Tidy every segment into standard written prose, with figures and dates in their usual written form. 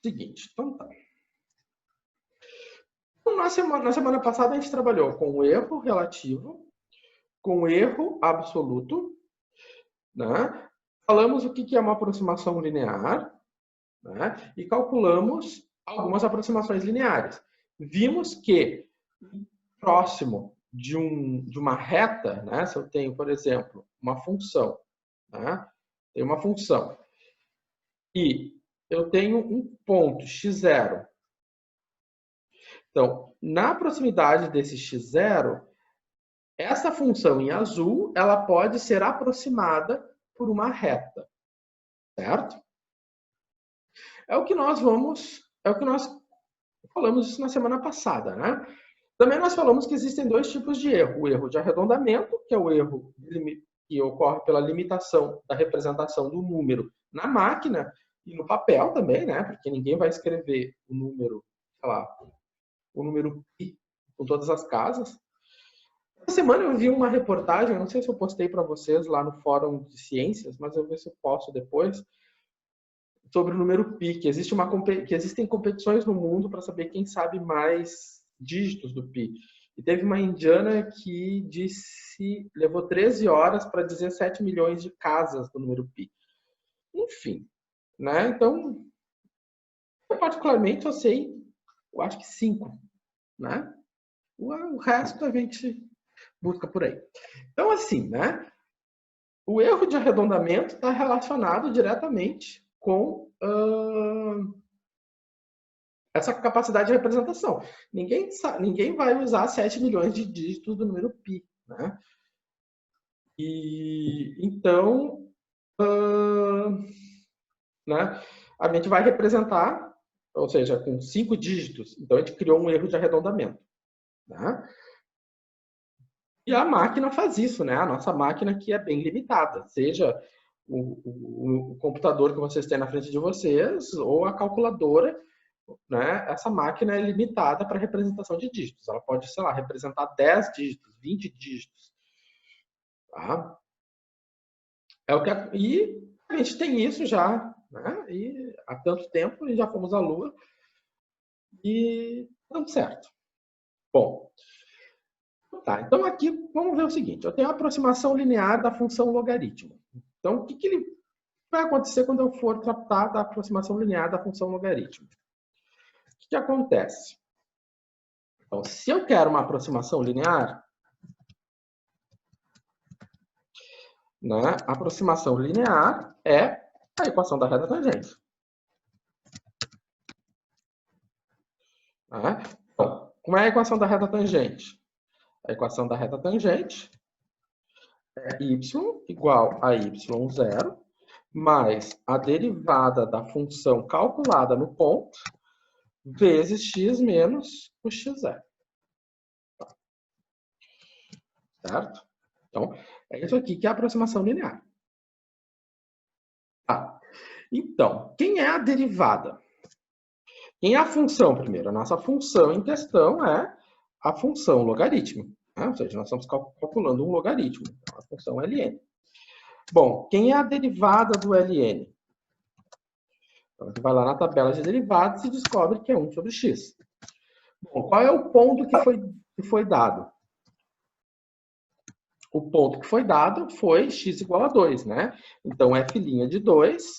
Seguinte, então tá. Na semana passada a gente trabalhou com o erro relativo, com o erro absoluto, né? Falamos o que é uma aproximação linear, né? E calculamos algumas aproximações lineares. Vimos que próximo de uma reta, né? Se eu tenho, por exemplo, uma função, né? Tem uma função e eu tenho um ponto x0. Então, na proximidade desse x0, essa função em azul, ela pode ser aproximada por uma reta, certo? É o que nós falamos isso na semana passada, né? Também nós falamos que existem dois tipos de erro. O erro de arredondamento, que é o erro que ocorre pela limitação da representação do número na máquina e no papel também, né? Porque ninguém vai escrever o número, sei lá, o número pi com todas as casas. Essa semana eu vi uma reportagem, não sei se eu postei para vocês lá no Fórum de Ciências, mas eu vou ver se eu posto depois, sobre o número pi, que existem competições no mundo para saber quem sabe mais dígitos do pi. E teve uma indiana que levou 13 horas para dizer 7 milhões de casas do número pi. Enfim, né? Então, eu particularmente eu sei, eu acho que 5, né? O resto a gente busca por aí. Então, assim, né? O erro de arredondamento está relacionado diretamente com essa capacidade de representação. Ninguém vai usar 7 milhões de dígitos do número π, né? E então, né, a gente vai representar, ou seja, com 5 dígitos. Então, a gente criou um erro de arredondamento, né? E a máquina faz isso, né? A nossa máquina que é bem limitada, seja o computador que vocês têm na frente de vocês ou a calculadora, né? Essa máquina é limitada para representação de dígitos. Ela pode, sei lá, representar 10 dígitos, 20 dígitos. Tá? E a gente tem isso já, né? E há tanto tempo, e já fomos à Lua e deu certo. Bom, tá, então aqui vamos ver o seguinte: eu tenho a aproximação linear da função logaritmo. Então, o que vai acontecer quando eu for tratar da aproximação linear da função logaritmo? O que acontece? Então, se eu quero uma aproximação linear, né, a aproximação linear é a equação da reta tangente. Né? Então, como é a equação da reta tangente? A equação da reta tangente é y igual a y0 mais a derivada da função calculada no ponto vezes x menos o x0. Certo? Então, é isso aqui que é a aproximação linear. Tá. Então, quem é a derivada? Quem é a função primeiro? A nossa função em questão é a função logaritmo. Né? Ou seja, nós estamos calculando um logaritmo. Então, a função ln. Bom, quem é a derivada do ln? Então, a gente vai lá na tabela de derivadas e descobre que é 1 sobre x. Bom, qual é o ponto que foi dado? O ponto que foi dado foi x igual a 2, né? Então, f' de 2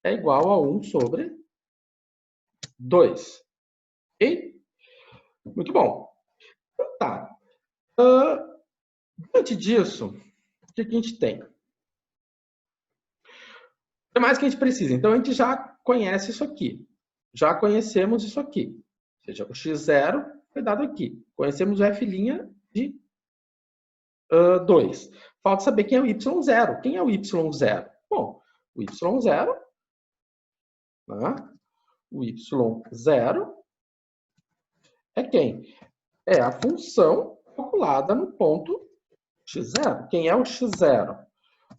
é igual a 1 sobre 2. Ok? Muito bom. Então, tá. Diante disso, o que a gente tem? O que mais que a gente precisa? Então, a gente já conhece isso aqui. Já conhecemos isso aqui. Ou seja, o x0 foi dado aqui. Conhecemos o f' de 2. Falta saber quem é o y0. Quem é o y0? Bom, o y0, né? O y0 é quem? É a função calculada no ponto x0. Quem é o x0?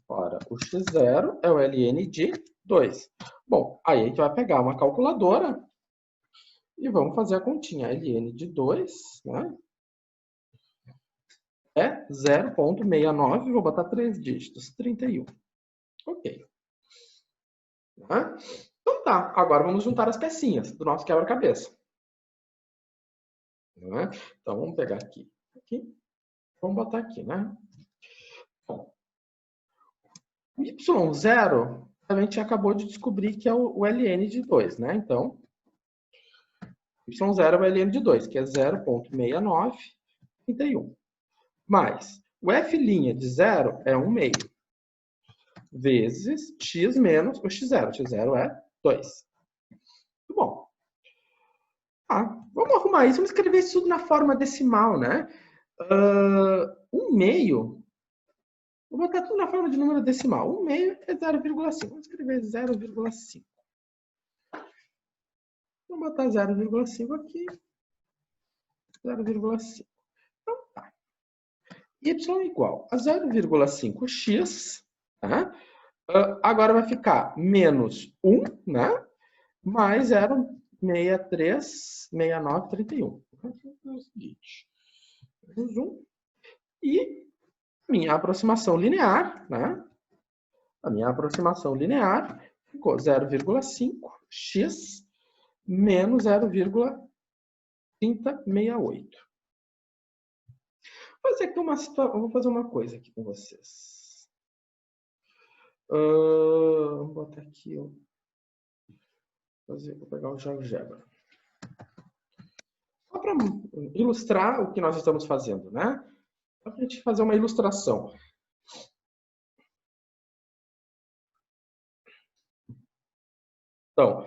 Ora, o x0 é o ln de 2. Bom, aí a gente vai pegar uma calculadora e vamos fazer a continha. ln de 2, né? É 0,69, vou botar 3 dígitos, 31. Ok. Então Então tá, agora vamos juntar as pecinhas do nosso quebra-cabeça. Né? Então vamos pegar aqui, vamos botar aqui, né? Bom, o y0, a gente acabou de descobrir que é o ln de 2, né? Então, y0 é o ln de 2, que é 0,6931. Mais o f' de 0 é 1 meio, vezes x menos o x0. x0 é 2. Muito bom. Vamos arrumar isso, vamos escrever isso tudo na forma decimal, né? 1 meio, vou botar tudo na forma de número decimal. 1 meio é 0,5. Vamos escrever 0,5. Vou botar 0,5 aqui. 0,5. Então tá. Y igual a 0,5x, tá? Agora vai ficar menos 1, né? Mais 0,636931. Vou fazer o seguinte. Menos 1. E minha aproximação linear, né? A minha aproximação linear ficou 0,5x menos 0,3068. Vou fazer uma coisa aqui com vocês. Vou botar aqui. Vou pegar o GeoGebra. Só para ilustrar o que nós estamos fazendo, né? Só para a gente fazer uma ilustração. Então,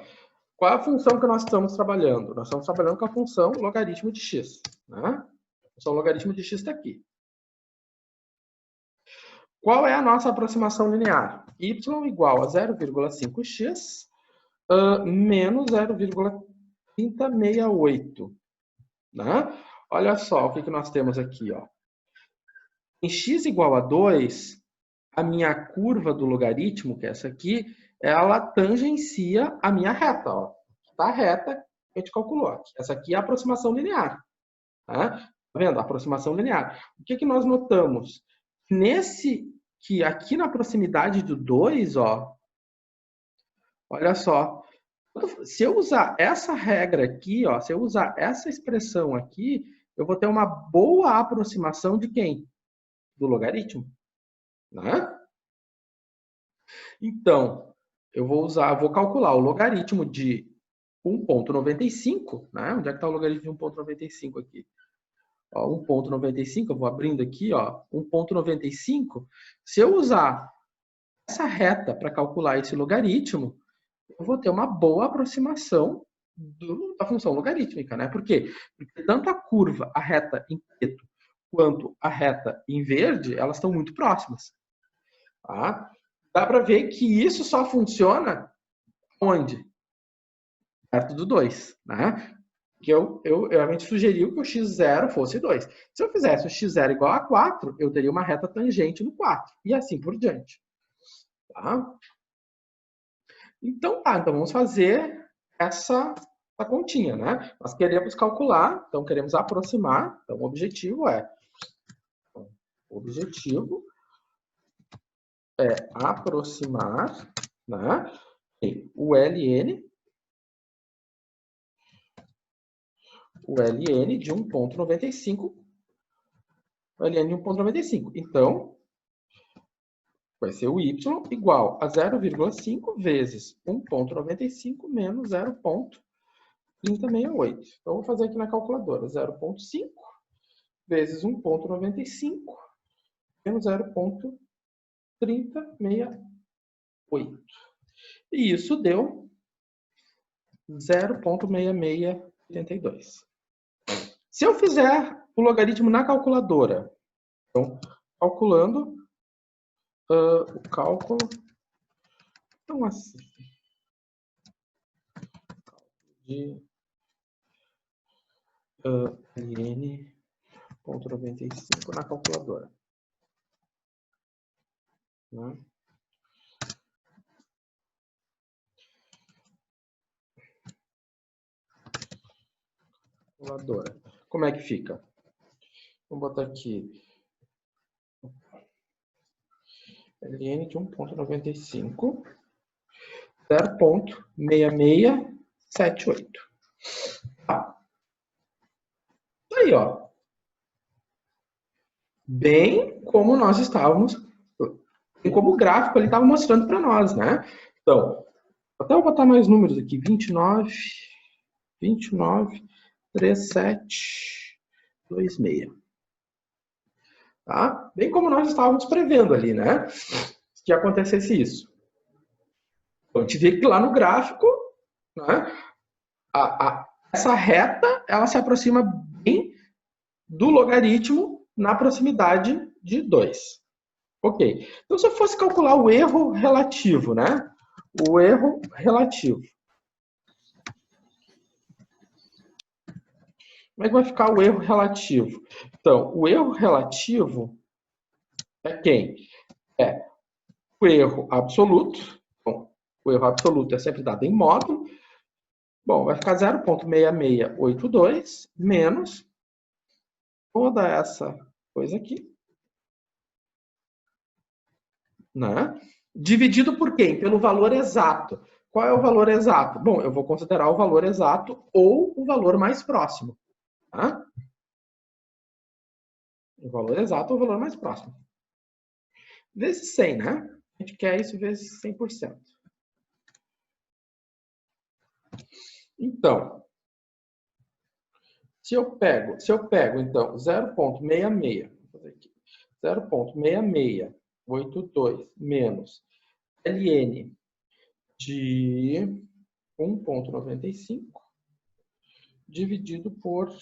qual é a função que nós estamos trabalhando? Nós estamos trabalhando com a função logaritmo de x. Né? A função logaritmo de x está aqui. Qual é a nossa aproximação linear? Y igual a 0,5x menos 0,3068. Né? Olha só o que nós temos aqui. Ó. Em x igual a 2, a minha curva do logaritmo, que é essa aqui, ela tangencia a minha reta. Está reta, a gente calculou. Aqui. Essa aqui é a aproximação linear. Tá vendo? A aproximação linear. O que nós notamos? Que aqui na proximidade do 2, ó, olha só, se eu usar essa regra aqui, ó, se eu usar essa expressão aqui, eu vou ter uma boa aproximação de quem? Do logaritmo. Né? Então, eu vou calcular o logaritmo de 1,95, né? Onde é que está o logaritmo de 1,95 aqui? 1,95, eu vou abrindo aqui, 1,95. Se eu usar essa reta para calcular esse logaritmo, eu vou ter uma boa aproximação da função logarítmica, né? Por quê? Porque tanto a curva, a reta em preto, quanto a reta em verde, elas estão muito próximas. Tá? Dá para ver que isso só funciona onde? Perto do 2, né? Que eu realmente sugeriu que o x0 fosse 2. Se eu fizesse o x0 igual a 4, eu teria uma reta tangente no 4. E assim por diante. Tá? Então, então vamos fazer essa continha, né? Nós queremos calcular, então queremos aproximar. Então, o objetivo é aproximar, né? O ln de 1,95. O ln de 1,95. Então, vai ser o y igual a 0,5 vezes 1,95 menos 0,3068. Então, vou fazer aqui na calculadora. 0,5 vezes 1,95 menos 0,3068. E isso deu 0,6682. Se eu fizer o logaritmo na calculadora, então, calculando o cálculo, então assim, de ln,95 na calculadora. Né? Calculadora. Como é que fica? Vamos botar aqui ln de 1,95, 0,6678. Tá. Aí, ó. Bem como nós estávamos, bem como o gráfico ele estava mostrando para nós, né? Então, até eu botar mais números aqui, 29, 37, 26. Tá? Bem como nós estávamos prevendo ali, né? Que acontecesse isso. Então, a gente vê que lá no gráfico, né, essa reta, ela se aproxima bem do logaritmo na proximidade de 2. Ok. Então, se eu fosse calcular o erro relativo, né? O erro relativo. Como é que vai ficar o erro relativo? Então, o erro relativo é quem? É o erro absoluto. Bom, o erro absoluto é sempre dado em módulo. Bom, vai ficar 0,6682 menos toda essa coisa aqui, né? Dividido por quem? Pelo valor exato. Qual é o valor exato? Bom, eu vou considerar o valor exato ou o valor mais próximo. Tá? O valor exato ou o valor mais próximo. Vezes 100, né? A gente quer isso vezes 100%. Então, se eu pego então 0,6682 menos ln de 1,95 dividido por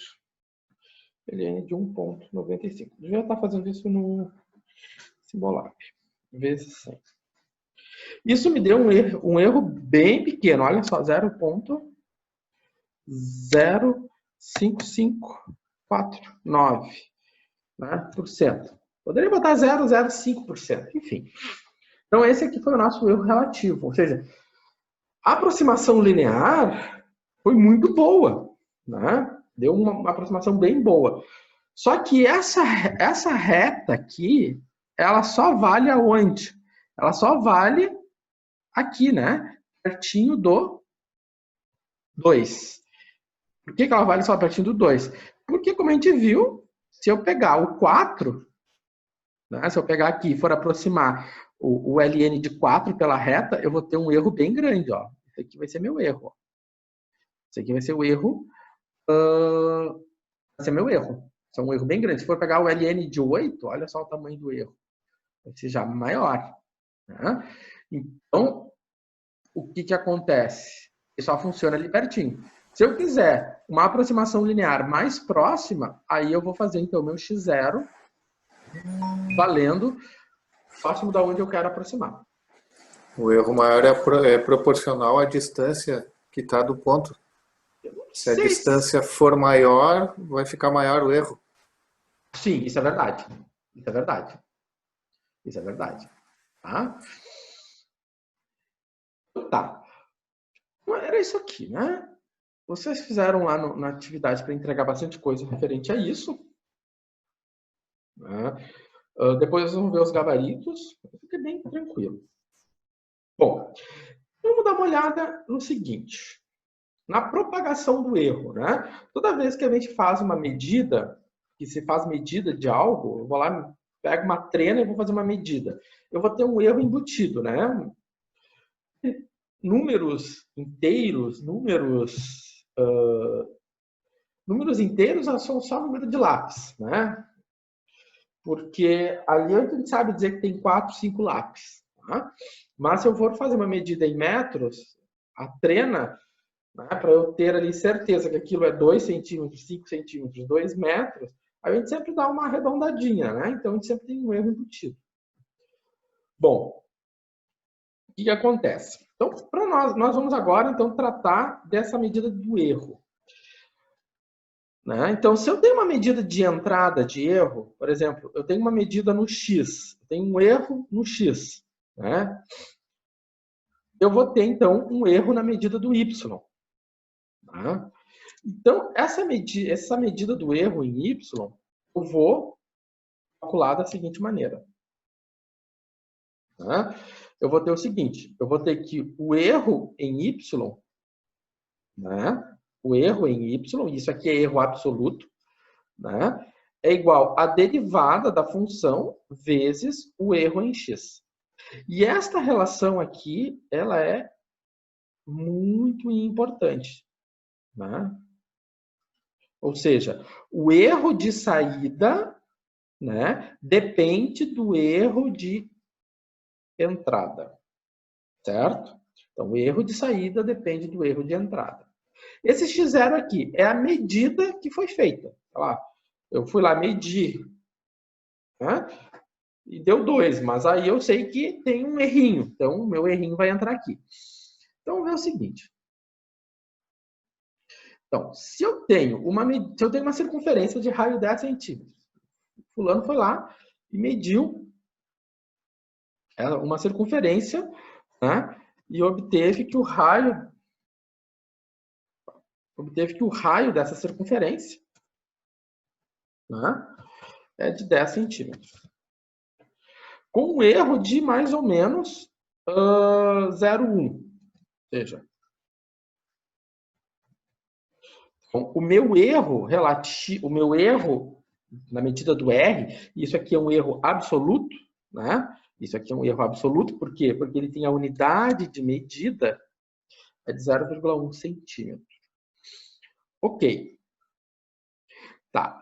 ln de 1,95. Devia estar fazendo isso no Simbolab, vezes 100. Isso me deu um erro bem pequeno, olha só, 0,0554,9%. Né, por cento. Poderia botar 0,05%, enfim. Então, esse aqui foi o nosso erro relativo, ou seja, a aproximação linear foi muito boa, né? Deu uma aproximação bem boa. Só que essa reta aqui, ela só vale aonde? Ela só vale aqui, né? Pertinho do 2. Por que ela vale só pertinho do 2? Porque, como a gente viu, se eu pegar o 4, né? Se eu pegar aqui e for aproximar o ln de 4 pela reta, eu vou ter um erro bem grande, ó. Esse aqui vai ser meu erro. Ó. Esse aqui vai ser o erro. Vai ser meu erro. Esse é um erro bem grande. Se for pegar o ln de 8, olha só o tamanho do erro. Vai ser já maior. Né? Então, o que acontece? Ele só funciona ali pertinho. Se eu quiser uma aproximação linear mais próxima, aí eu vou fazer então o meu x0 valendo próximo da onde eu quero aproximar. O erro maior é proporcional à distância que está do ponto. Se a distância for maior, vai ficar maior o erro. Sim, isso é verdade. Isso é verdade. Isso é verdade. Tá? Tá. Então, era isso aqui, né? Vocês fizeram lá na atividade para entregar bastante coisa referente a isso. Né? Depois vocês vão ver os gabaritos. Fica bem tranquilo. Bom, vamos dar uma olhada no seguinte. Na propagação do erro, né? Toda vez que a gente faz uma medida, que se faz medida de algo, eu vou lá, pego uma trena e vou fazer uma medida. Eu vou ter um erro embutido, né? Números inteiros, números inteiros são só número de lápis, né? Porque ali a gente sabe dizer que tem 4, 5 lápis. Tá? Mas se eu for fazer uma medida em metros, a trena, né, para eu ter ali certeza que aquilo é 2 centímetros, 5 centímetros, 2 metros, a gente sempre dá uma arredondadinha, né? Então a gente sempre tem um erro embutido. Bom, o que acontece? Então, para nós vamos agora então tratar dessa medida do erro. Né? Então, se eu tenho uma medida de entrada de erro, por exemplo, eu tenho uma medida no x, eu tenho um erro no x, né? Eu vou ter, então, um erro na medida do y. Tá? Então, essa medida do erro em y, eu vou calcular da seguinte maneira. Tá? eu vou ter o seguinte, eu vou ter que o erro em y, né? O erro em y, isso aqui é erro absoluto, né? É igual a derivada da função vezes o erro em x. E esta relação aqui, ela é muito importante, né? Ou seja, o erro de saída, né, depende do erro de entrada, certo? Então, o erro de saída depende do erro de entrada. Esse x0 aqui é a medida que foi feita. Eu fui lá medir, né? E deu 2, mas aí eu sei que tem um errinho. Então, o meu errinho vai entrar aqui. Então, vamos ver o seguinte. Então, se eu tenho uma circunferência de raio 10 centímetros, fulano foi lá e mediu uma circunferência, né? E obteve que o raio dessa circunferência, né, é de 10 centímetros. Com um erro de mais ou menos 0,1. Ou seja, o meu erro na medida do R, isso aqui é um erro absoluto, né? Isso aqui é um erro absoluto, por quê? Porque ele tem a unidade de medida é de 0,1 centímetro. Ok. Tá.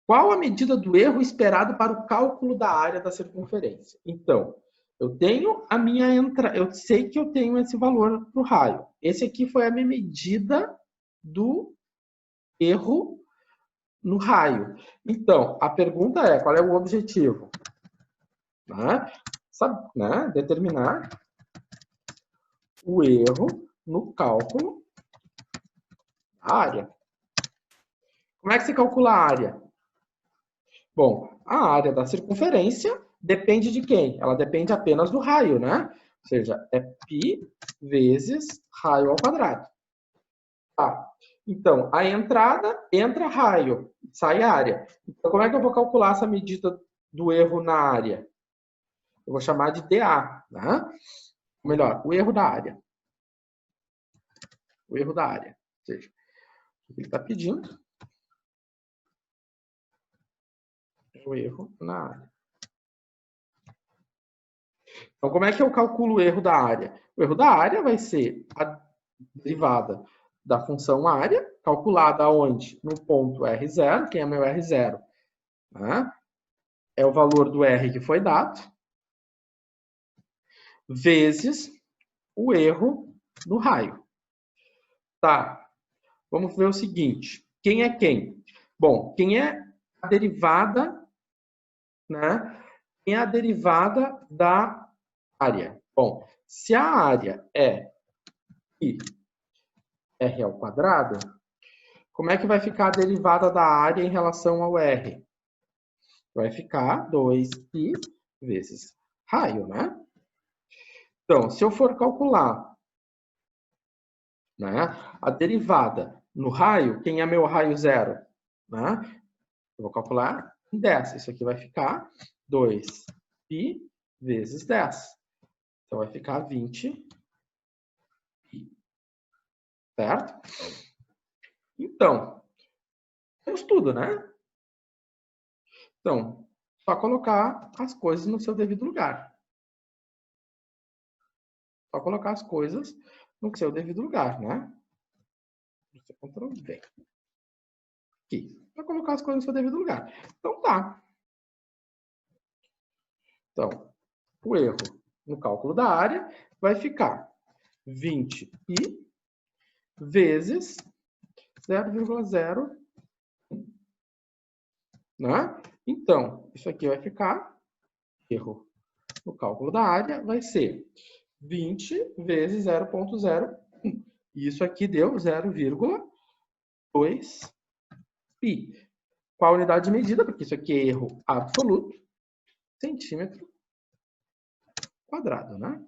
Qual a medida do erro esperado para o cálculo da área da circunferência? Então, eu tenho a minha entrada, eu sei que eu tenho esse valor para o raio. Esse aqui foi a minha medida do erro no raio. Então, a pergunta é, qual é o objetivo? Determinar o erro no cálculo da área. Como é que se calcula a área? Bom, a área da circunferência depende de quem? Ela depende apenas do raio, né? Ou seja, é π vezes raio ao quadrado. Tá. Então, a entrada entra raio, sai área. Então, como é que eu vou calcular essa medida do erro na área? Eu vou chamar de dA, né? Ou melhor, o erro da área. O erro da área. Ou seja, o que ele está pedindo é o erro na área. Então, como é que eu calculo o erro da área? O erro da área vai ser a derivada da função área, calculada onde? No ponto R0, quem é meu R0? Né? É o valor do R que foi dado, vezes o erro no raio. Tá, vamos ver o seguinte. Quem é quem? Bom, quem é a derivada, né? Quem é a derivada da área? Bom, se a área é π R ao quadrado, como é que vai ficar a derivada da área em relação ao R? Vai ficar 2π vezes raio, né? Então, se eu for calcular, né, a derivada no raio, quem é meu raio zero? Né? Eu vou calcular em 10. Isso aqui vai ficar 2π vezes 10. Então, vai ficar 20π. Certo? Então, temos tudo, né? Então, só colocar as coisas no seu devido lugar. Só colocar as coisas no seu devido lugar, né? Você Ctrl V. Aqui. Para colocar as coisas no seu devido lugar. Então, tá. Então, o erro no cálculo da área vai ficar 20π vezes 0,0. Né? Então, isso aqui vai ficar, erro no cálculo da área, vai ser 20 vezes 0,01. E isso aqui deu 0,2π. Qual a unidade de medida? Porque isso aqui é erro absoluto. Centímetro quadrado, né?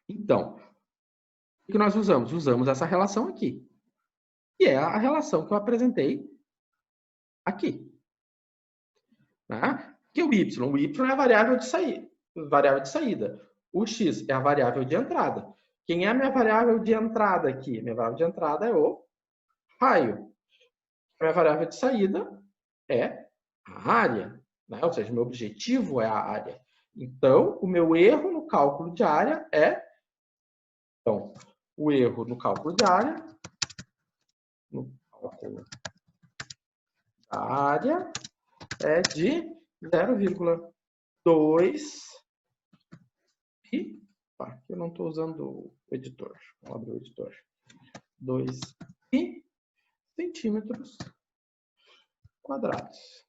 Então, o que nós usamos? Usamos essa relação aqui. E é a relação que eu apresentei aqui. Né? que o y? O y é a variável de saída. O x é a variável de entrada. Quem é a minha variável de entrada aqui? Minha variável de entrada é o raio. A minha variável de saída é a área, né? Ou seja, o meu objetivo é a área. Então, o meu erro no cálculo de área é... Então, o erro no cálculo de área, é de 0,2 pi. Aqui eu não estou usando o editor. Vamos abrir o editor. 2 pi centímetros quadrados.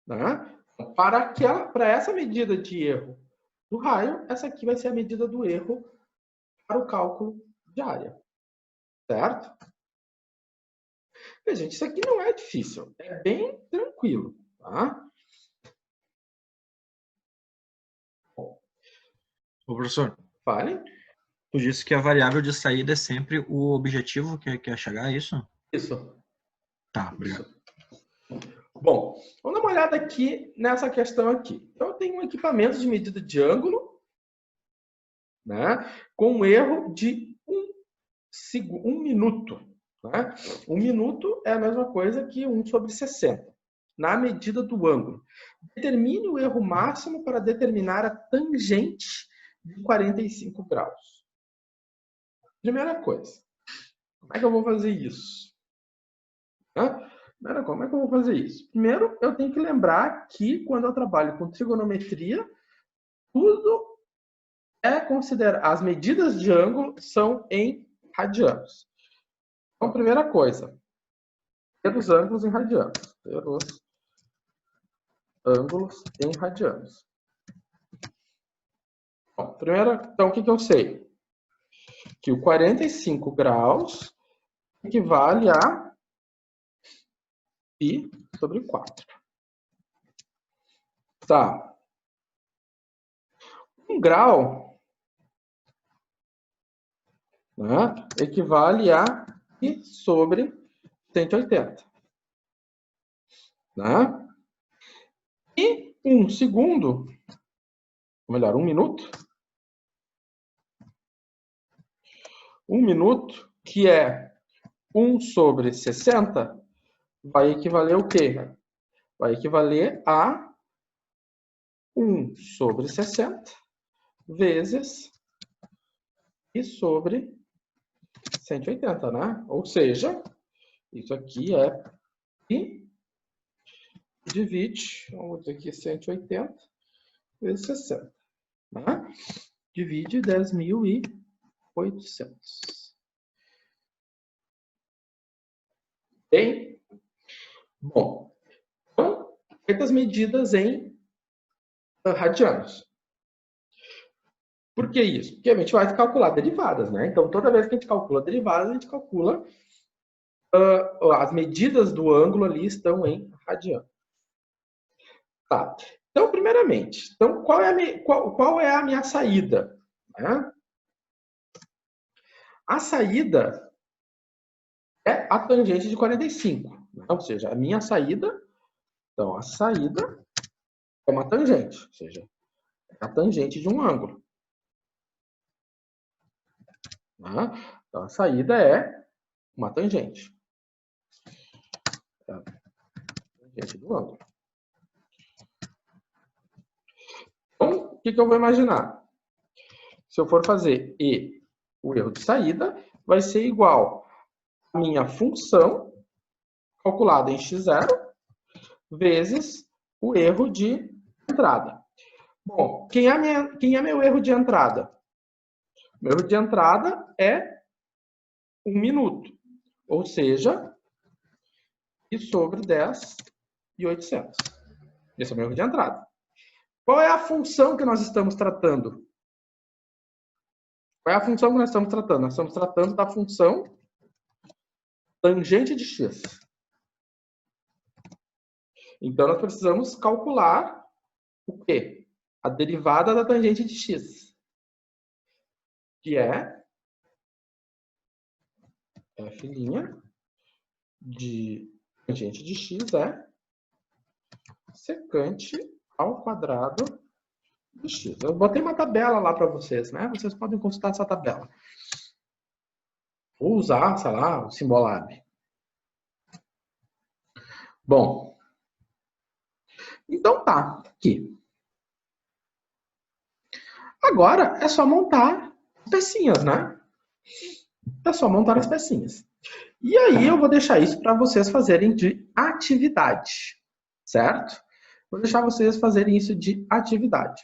Né? Para essa medida de erro do raio, essa aqui vai ser a medida do erro para o cálculo de área. Certo? Gente, isso aqui não é difícil. É bem tranquilo. Tá? Ô, professor, Fale. tu disse que a variável de saída é sempre o objetivo que quer chegar, é isso? Isso. Tá, obrigado. Bom, vamos dar uma olhada aqui nessa questão aqui. Então, eu tenho um equipamento de medida de ângulo, né, com um erro de 1 minuto. Né? 1 minuto é a mesma coisa que 1/60, na medida do ângulo. Determine o erro máximo para determinar a tangente de 45 graus. Primeira coisa, como é que eu vou fazer isso? Como é que eu vou fazer isso? Primeiro, eu tenho que lembrar que quando eu trabalho com trigonometria, tudo é considerado, as medidas de ângulo são em radianos. Então, primeira coisa, ter os ângulos em radianos. Ter os ângulos em radianos. Bom, primeiro, então, o que eu sei? Que o 45 graus equivale a π/4. Tá. 1 grau, né, equivale a π/180. Né? E 1 segundo, ou melhor, 1 minuto. 1 minuto, que é 1/60, vai equivaler o quê? Vai equivaler a 1/60 vezes π/180, né? Ou seja, isso aqui é π divide, vamos dizer aqui, 180 vezes 60. Né? Divide 10.800. Bem? Bom, então, feitas medidas em radianos. Por que isso? Porque a gente vai calcular derivadas, né? Então, toda vez que a gente calcula derivadas, a gente calcula as medidas do ângulo ali estão em radianos. Tá. Então, primeiramente, então, qual é a minha saída? Né? A saída é a tangente de 45. Né? Ou seja, a minha saída, então, a saída é uma tangente, ou seja, é a tangente de um ângulo. Né? Então, a saída é uma tangente. É a tangente do ângulo. Então, o que eu vou imaginar? Se eu for fazer o erro de saída, vai ser igual a minha função calculada em x0 vezes o erro de entrada. Bom, quem é meu erro de entrada? Meu erro de entrada é 1 minuto, ou seja, π/10.800. Esse é o meu erro de entrada. Qual é a função que nós estamos tratando? Qual é a função que nós estamos tratando? Nós estamos tratando da função tangente de x. Então, nós precisamos calcular o quê? A derivada da tangente de x, que é f' de tangente de x é secante ao quadrado do x. Eu botei uma tabela lá para vocês, né? Vocês podem consultar essa tabela. Ou usar, sei lá, o Symbolab. Bom, então tá, aqui. Agora é só montar as pecinhas, né? É só montar as pecinhas. E aí eu vou deixar isso para vocês fazerem de atividade, certo? Vou deixar vocês fazerem isso de atividade.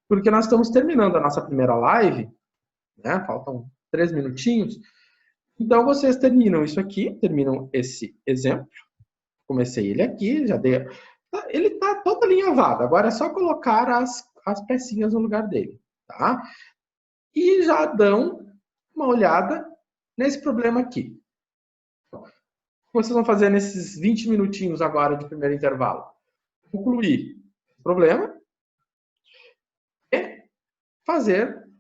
Porque nós estamos terminando a nossa primeira live, né? Faltam 3 minutinhos. Então vocês terminam isso aqui, terminam esse exemplo. Comecei ele aqui, já dei. Ele está todo alinhavado. Agora é só colocar as pecinhas no lugar dele, tá? E já dão uma olhada nesse problema aqui. O que vocês vão fazer nesses 20 minutinhos agora de primeiro intervalo? Concluir o problema e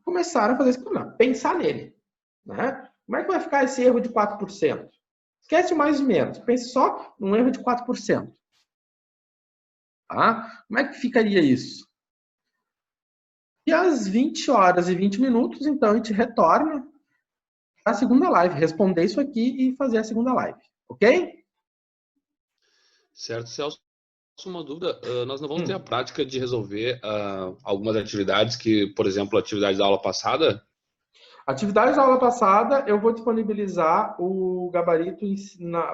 começar a fazer esse problema. Pensar nele, né? Como é que vai ficar esse erro de 4%? Esquece o mais e menos. Pense só num erro de 4%. Tá? Como é que ficaria isso? E às 20 horas e 20 minutos, então, a gente retorna à segunda live. Responder isso aqui e fazer a segunda live. Ok? Certo, Celso. Uma dúvida, nós não vamos ter a prática de resolver algumas atividades que, por exemplo, a atividade da aula passada? Atividade da aula passada, eu vou disponibilizar o gabarito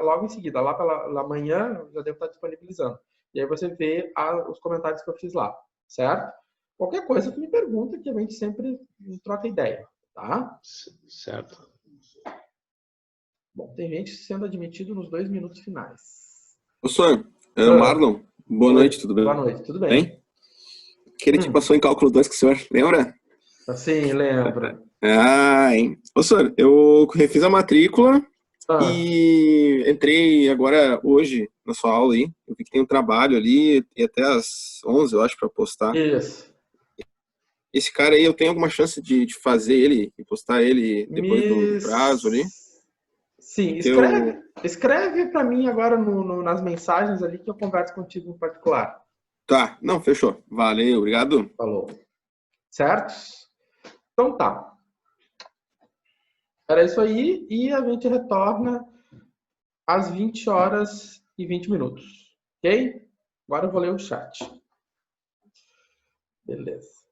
logo em seguida. Lá pela manhã, eu já devo estar disponibilizando. E aí você vê os comentários que eu fiz lá, certo? Qualquer coisa que me pergunta, que a gente sempre troca ideia, tá? Certo. Bom, tem gente sendo admitido nos 2 minutos finais. Professor, Marlon, boa noite, tudo bem? Boa noite, tudo bem? Aquele que passou em cálculo 2 que o senhor lembra? Sim, lembro. Hein? Professor, eu refiz a matrícula e entrei agora hoje na sua aula aí. Eu vi que tem um trabalho ali e até às 11, eu acho, para postar. Isso. Esse cara aí, eu tenho alguma chance de fazer ele e postar ele depois do prazo ali? Sim, escreve para mim agora nas mensagens ali que eu converso contigo em particular. Tá, não, fechou. Valeu, obrigado. Falou. Certo? Então tá. Era isso aí e a gente retorna às 20 horas e 20 minutos. Ok? Agora eu vou ler o chat. Beleza.